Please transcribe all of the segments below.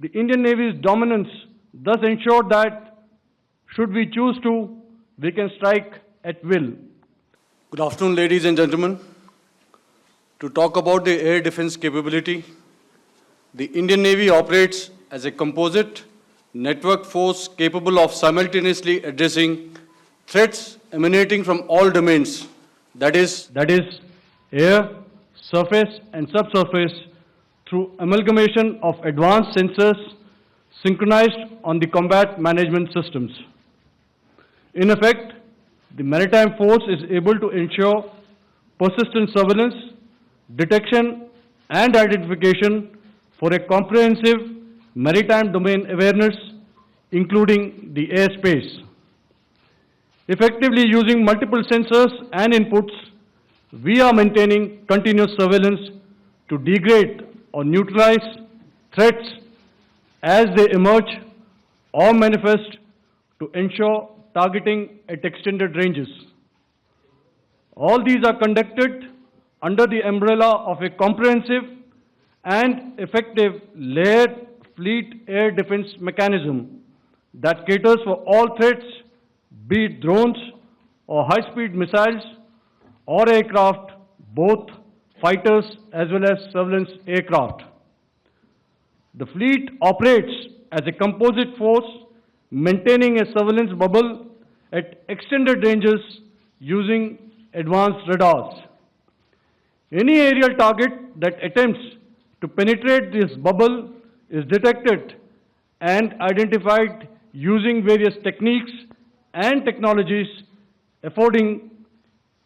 The Indian Navy's dominance thus ensured that, should we choose to, we can strike at will. Good afternoon, ladies and gentlemen. To talk about the air defense capability, the Indian Navy operates as a composite network force capable of simultaneously addressing threats emanating from all domains, that is Air, surface and subsurface, through amalgamation of advanced sensors synchronized on the combat management systems. In effect, the maritime force is able to ensure persistent surveillance, detection and identification for a comprehensive maritime domain awareness, including the airspace. Effectively using multiple sensors and inputs, we are maintaining continuous surveillance to degrade or neutralize threats as they emerge or manifest, to ensure targeting at extended ranges. All these are conducted under the umbrella of a comprehensive and effective layered fleet air defense mechanism that caters for all threats, be it drones or high-speed missiles or aircraft, both fighters as well as surveillance aircraft. The fleet operates as a composite force, maintaining a surveillance bubble at extended ranges using advanced radars. Any aerial target that attempts to penetrate this bubble is detected and identified using various techniques and technologies, affording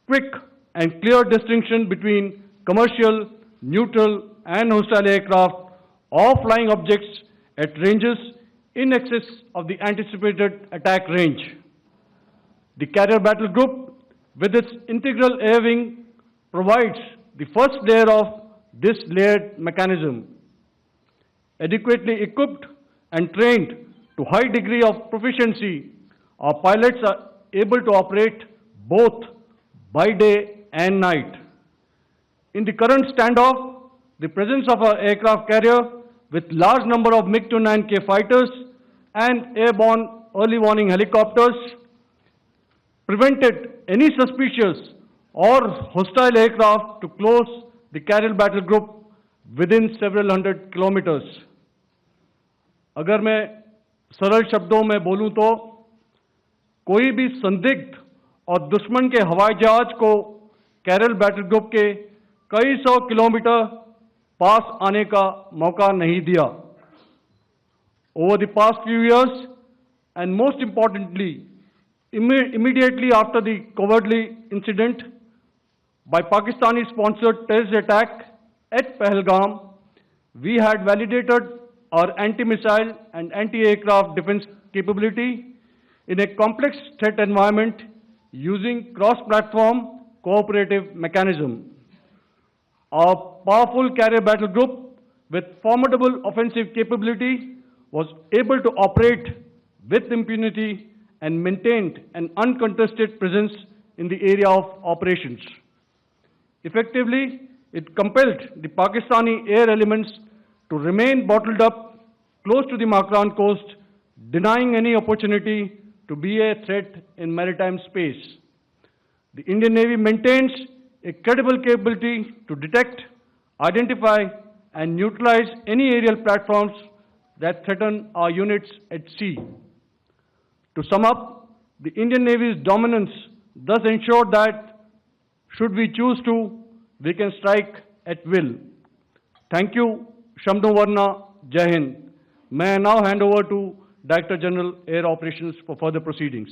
quick and clear distinction between commercial, neutral, and hostile aircraft or flying objects at ranges in excess of the anticipated attack range. The Carrier Battle Group, with its integral air wing, provides the first layer of this layered mechanism. Adequately equipped and trained to high degree of proficiency, our pilots are able to operate both by day and night. In the current standoff, the presence of our aircraft carrier with large number of MiG-29K fighters and airborne early warning helicopters prevented any suspicious or hostile aircraft to close the Carrier Battle Group within several hundred kilometers. अगर मैं सरल शब्दों में बोलूं तो कोई भी संदिग्ध और दुश्मन के हवाई जहाज को कैरल बैटल ग्रुप के कई सौ किलोमीटर पास आने का मौका नहीं दिया. Over the past few years, and most importantly, immediately after the cowardly incident by Pakistani-sponsored terrorist attack at Pahalgam, we had validated our anti-missile and anti-aircraft defense capability in a complex threat environment using cross-platform cooperative mechanism. Our powerful carrier battle group with formidable offensive capability was able to operate with impunity and maintained an uncontested presence in the area of operations. Effectively, it compelled the Pakistani air elements to remain bottled up close to the Makran coast, denying any opportunity to be a threat in maritime space. The Indian Navy maintains a credible capability to detect, identify, and neutralize any aerial platforms that threaten our units at sea. To sum up, the Indian Navy's dominance thus ensured that, should we choose to, we can strike at will. Thank you, Shamdhu Varna, Jai Hind. May I now hand over to Director General Air Operations for further proceedings.